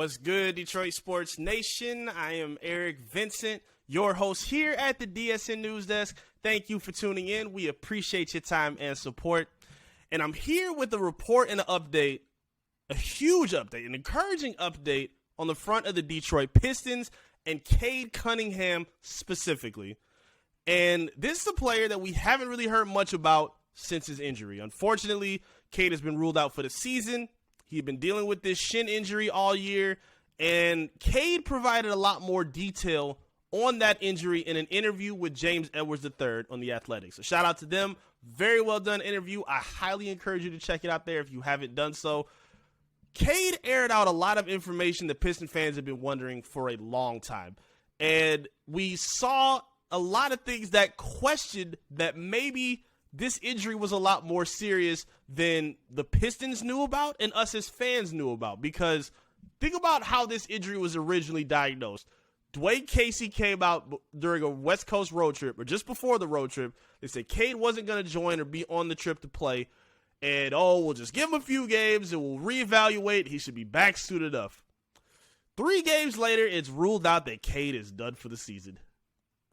What's good, Detroit Sports Nation? I am Eric Vincent, your host here at the DSN News Desk. Thank you for tuning in. We appreciate your time and support. And I'm here with a report and an update, a huge update, an encouraging update on the front of the Detroit Pistons and Cade Cunningham specifically. And this is a player that we haven't really heard much about since his injury. Unfortunately, Cade has been ruled out for the season. He'd been dealing with this shin injury all year, and Cade provided a lot more detail on that injury in an interview with James Edwards III on The Athletic. So shout out to them. Very well done interview. I highly encourage you to check it out there if you haven't done so. Cade aired out a lot of information that Piston fans have been wondering for a long time. And we saw a lot of things that questioned that maybe this injury was a lot more serious than the Pistons knew about and us as fans knew about. Because think about how this injury was originally diagnosed. Dwayne Casey came out during a West Coast road trip, or just before the road trip. They said Cade wasn't going to join or be on the trip to play. And, we'll just give him a few games and we'll reevaluate. He should be back soon enough. 3 games later, it's ruled out that Cade is done for the season.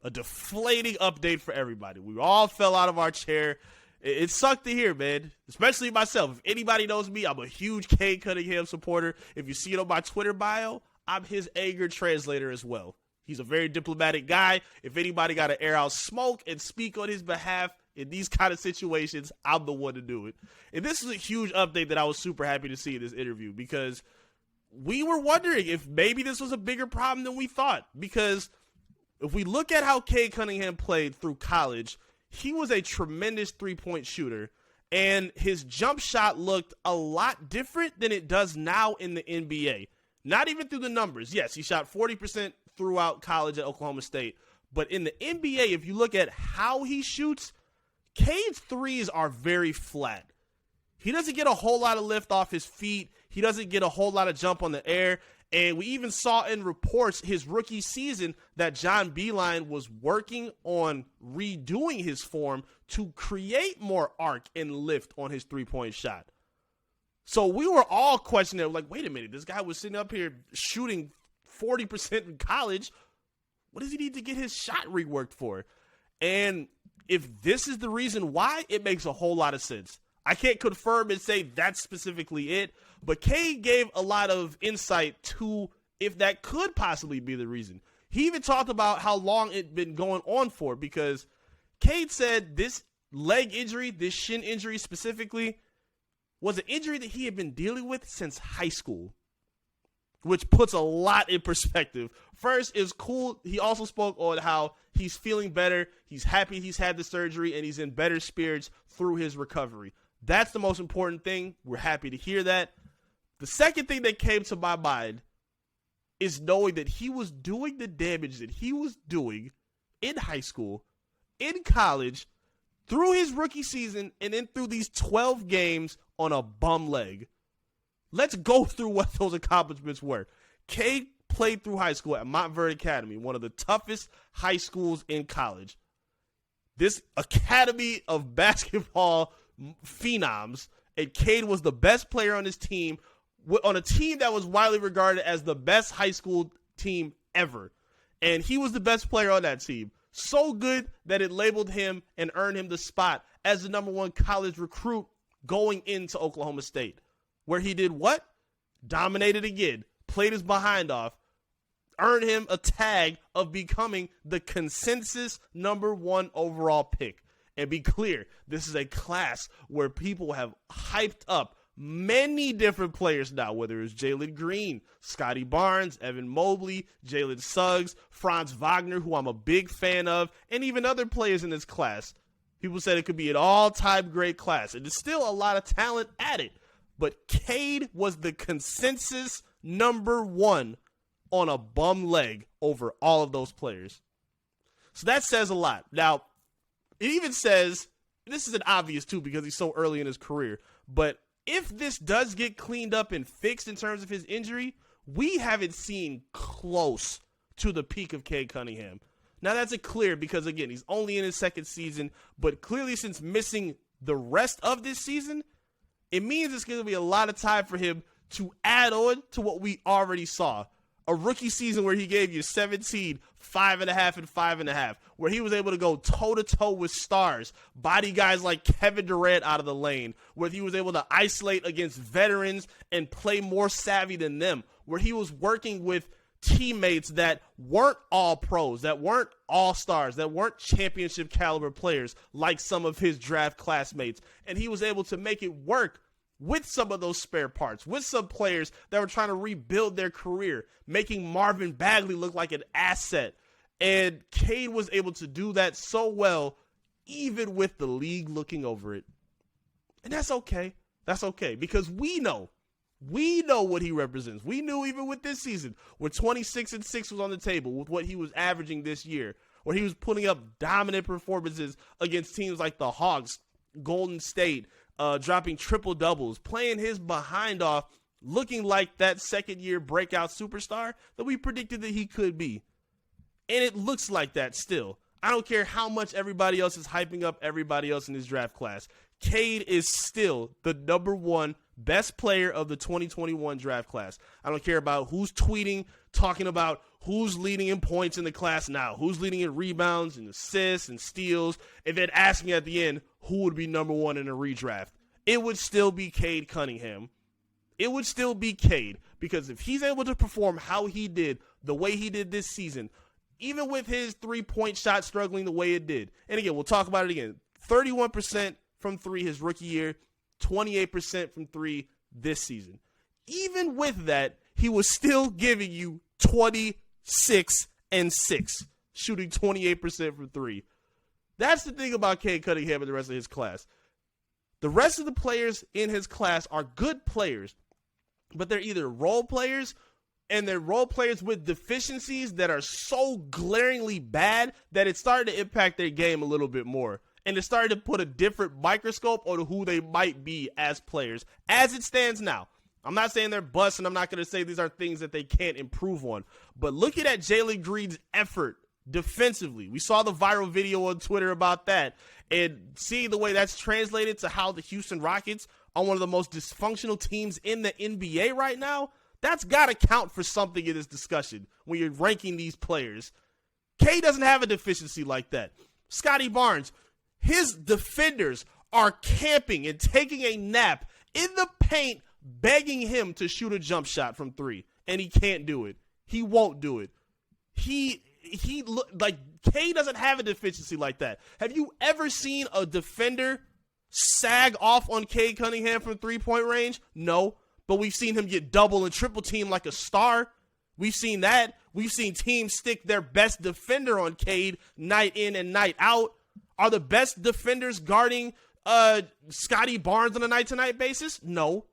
A deflating update for everybody. We all fell out of our chair. It sucked to hear, man, especially myself. If anybody knows me, I'm a huge Cade Cunningham supporter. If you see it on my Twitter bio, I'm his anger translator as well. He's a very diplomatic guy. If anybody got to air out smoke and speak on his behalf in these kind of situations, I'm the one to do it. And this is a huge update that I was super happy to see in this interview, because we were wondering if maybe this was a bigger problem than we thought. Because if we look at how Cade Cunningham played through college, he was a tremendous three-point shooter, and his jump shot looked a lot different than it does now in the NBA. Not even through the numbers. Yes, he shot 40% throughout college at Oklahoma State, but in the NBA, if you look at how he shoots, Cade's threes are very flat. He doesn't get a whole lot of lift off his feet. He doesn't get a whole lot of jump on the air. And we even saw in reports his rookie season that John Beilein was working on redoing his form to create more arc and lift on his three-point shot. So we were all questioning, like, wait a minute, this guy was sitting up here shooting 40% in college. What does he need to get his shot reworked for? And if this is the reason why, it makes a whole lot of sense. I can't confirm and say that's specifically it, but Cade gave a lot of insight to if that could possibly be the reason. He even talked about how long it'd been going on for, because Cade said this leg injury, this shin injury specifically, was an injury that he had been dealing with since high school, which puts a lot in perspective. First, it's cool. He also spoke on how he's feeling better. He's happy he's had the surgery, and he's in better spirits through his recovery. That's the most important thing. We're happy to hear that. The second thing that came to my mind is knowing that he was doing the damage that he was doing in high school, in college, through his rookie season, and then through these 12 games on a bum leg. Let's go through what those accomplishments were. Cade played through high school at Montverde Academy, one of the toughest high schools in college. This academy of basketball phenoms, and Cade was the best player on his team, on a team that was widely regarded as the best high school team ever. And he was the best player on that team. So good that it labeled him and earned him the spot as the #1 college recruit going into Oklahoma State, where he did what? Dominated again, played his behind off, earned him a tag of becoming the consensus #1 overall pick. And be clear, this is a class where people have hyped up many different players now, whether it's Jalen Green, Scotty Barnes, Evan Mobley, Jalen Suggs, Franz Wagner, who I'm a big fan of, and even other players in this class. People said it could be an all-time great class, and there's still a lot of talent at it. But Cade was the consensus #1 on a bum leg over all of those players. So that says a lot. Now, it even says, this isn't obvious too because he's so early in his career, but if this does get cleaned up and fixed in terms of his injury, we haven't seen close to the peak of Cade Cunningham. Now that's a clear because, again, he's only in his second season, but clearly since missing the rest of this season, it means it's going to be a lot of time for him to add on to what we already saw. A rookie season where he gave you 17, 5.5, and 5.5, where he was able to go toe-to-toe with stars, body guys like Kevin Durant out of the lane, where he was able to isolate against veterans and play more savvy than them, where he was working with teammates that weren't all pros, that weren't all stars, that weren't championship caliber players like some of his draft classmates, and he was able to make it work with some of those spare parts, with some players that were trying to rebuild their career, making Marvin Bagley look like an asset. And Cade was able to do that so well, even with the league looking over it. And that's okay. That's okay, because we know what he represents. We knew even with this season, where 26-6 was on the table with what he was averaging this year, where he was putting up dominant performances against teams like the Hawks, Golden State, dropping triple doubles, playing his behind off, looking like that second-year breakout superstar that we predicted that he could be. And it looks like that still. I don't care how much everybody else is hyping up everybody else in this draft class. Cade is still the number one best player of the 2021 draft class. I don't care about who's tweeting, talking about who's leading in points in the class now, who's leading in rebounds and assists and steals, and then ask me at the end who would be number one in a redraft. It would still be Cade Cunningham. It would still be Cade, because if he's able to perform how he did, the way he did this season, even with his three-point shot struggling the way it did, and again, we'll talk about it again, 31% from three his rookie year, 28% from three this season. Even with that, he was still giving you 26 and 6, shooting 28% from three. That's the thing about Cade Cunningham and the rest of his class. The rest of the players in his class are good players, but they're either role players, and they're role players with deficiencies that are so glaringly bad that it started to impact their game a little bit more. And it started to put a different microscope on who they might be as players, as it stands now. I'm not saying they're busts, and I'm not going to say these are things that they can't improve on. But looking at Jalen Green's effort defensively, we saw the viral video on Twitter about that, and seeing the way that's translated to how the Houston Rockets are one of the most dysfunctional teams in the NBA right now, that's got to count for something in this discussion when you're ranking these players. Cade doesn't have a deficiency like that. Scotty Barnes, his defenders are camping and taking a nap in the paint, begging him to shoot a jump shot from three, and he can't do it. He won't do it. Cade doesn't have a deficiency like that. Have you ever seen a defender sag off on Cade Cunningham from three-point range? No, but we've seen him get double and triple teamed like a star. We've seen that. We've seen teams stick their best defender on Cade night in and night out. Are the best defenders guarding Scotty Barnes on a night-to-night basis? No.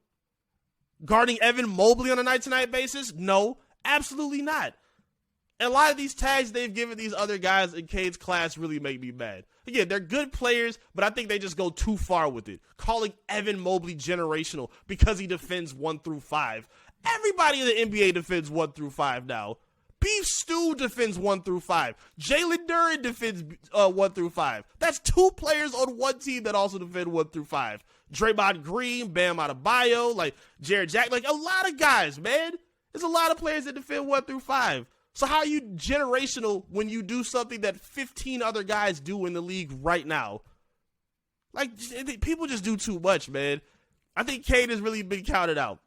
Guarding Evan Mobley on a night-to-night basis? No, absolutely not. And a lot of these tags they've given these other guys in Cade's class really make me mad. Again, they're good players, but I think they just go too far with it. Calling Evan Mobley generational because he defends 1 through 5. Everybody in the NBA defends 1 through 5 now. Beef Stew defends 1 through 5. Jalen Duren defends 1 through 5. That's 2 players on one team that also defend 1 through 5. Draymond Green, Bam Adebayo, like Jared Jack, like a lot of guys, man. There's a lot of players that defend 1 through 5. So how are you generational when you do something that 15 other guys do in the league right now? Like, people just do too much, man. I think Cade has really been counted out.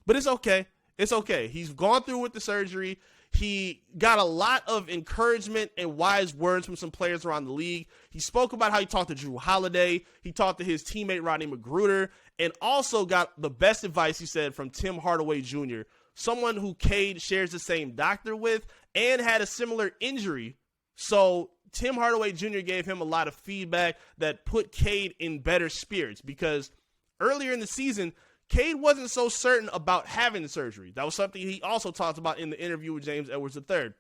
But it's okay. It's okay. He's gone through with the surgery. He got a lot of encouragement and wise words from some players around the league. He spoke about how he talked to Drew Holiday. He talked to his teammate Rodney McGruder, and also got the best advice, he said, from Tim Hardaway Jr., someone who Cade shares the same doctor with and had a similar injury. So Tim Hardaway Jr. gave him a lot of feedback that put Cade in better spirits, because earlier in the season, Cade wasn't so certain about having the surgery. That was something he also talked about in the interview with James Edwards III.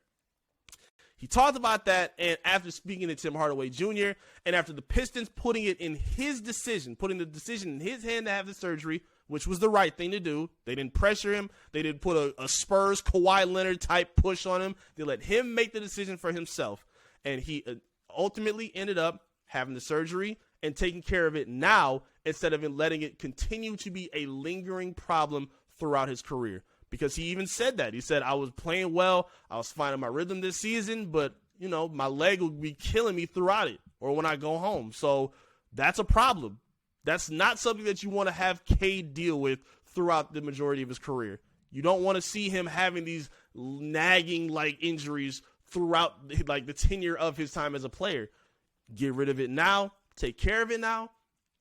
He talked about that, and after speaking to Tim Hardaway Jr., and after the Pistons putting it in his decision, putting the decision in his hand to have the surgery, which was the right thing to do. They didn't pressure him. They didn't put a Spurs Kawhi Leonard type push on him. They let him make the decision for himself. And he ultimately ended up having the surgery and taking care of it now, instead of letting it continue to be a lingering problem throughout his career, because he even said that. He said, I was playing well, I was finding my rhythm this season, but, you know, my leg will be killing me throughout it or when I go home. So that's a problem. That's not something that you want to have Cade deal with throughout the majority of his career. You don't want to see him having these nagging like injuries throughout like the tenure of his time as a player. Get rid of it now, take care of it now,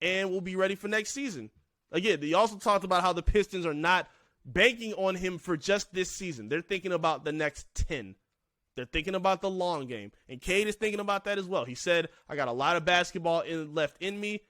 and we'll be ready for next season. Again, he also talked about how the Pistons are not banking on him for just this season. They're thinking about the next 10. They're thinking about the long game. And Cade is thinking about that as well. He said, I got a lot of basketball left in me.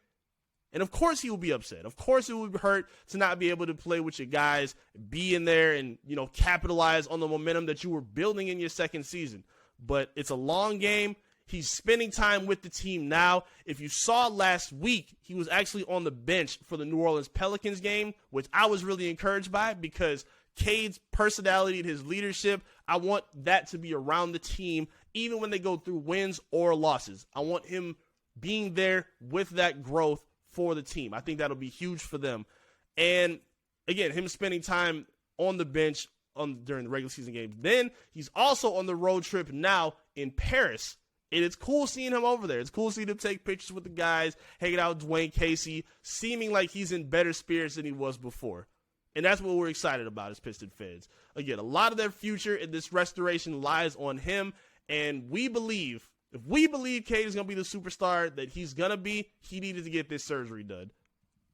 And of course he will be upset. Of course it would hurt to not be able to play with your guys, be in there and, you know, capitalize on the momentum that you were building in your second season. But it's a long game. He's spending time with the team now. If you saw last week, he was actually on the bench for the New Orleans Pelicans game, which I was really encouraged by because Cade's personality and his leadership, I want that to be around the team, even when they go through wins or losses. I want him being there with that growth for the team. I think that'll be huge for them. And again, him spending time on the bench during the regular season games. Then he's also on the road trip now in Paris. And it's cool seeing him over there. It's cool seeing him take pictures with the guys, hanging out with Dwayne Casey, seeming like he's in better spirits than he was before. And that's what we're excited about as Piston fans. Again, a lot of their future in this restoration lies on him. And we believe, if we believe Cade is going to be the superstar that he's going to be, he needed to get this surgery done.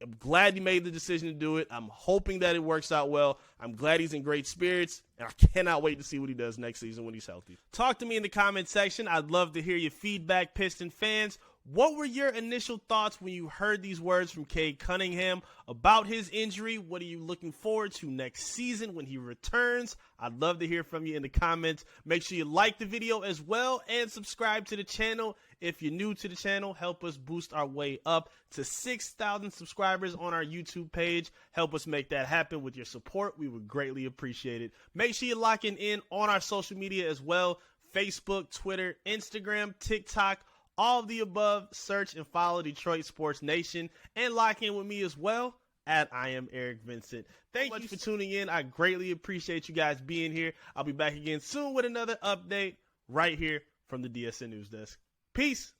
I'm glad he made the decision to do it. I'm hoping that it works out well. I'm glad he's in great spirits, and I cannot wait to see what he does next season when he's healthy. Talk to me in the comment section. I'd love to hear your feedback, Piston fans. What were your initial thoughts when you heard these words from Cade Cunningham about his injury? What are you looking forward to next season when he returns? I'd love to hear from you in the comments. Make sure you like the video as well and subscribe to the channel. If you're new to the channel, help us boost our way up to 6,000 subscribers on our YouTube page. Help us make that happen with your support. We would greatly appreciate it. Make sure you're locking in on our social media as well. Facebook, Twitter, Instagram, TikTok, all of the above. Search and follow Detroit Sports Nation and lock in with me as well at I am Eric Vincent. Thank you for tuning in. I greatly appreciate you guys being here. I'll be back again soon with another update right here from the DSN News Desk. Peace.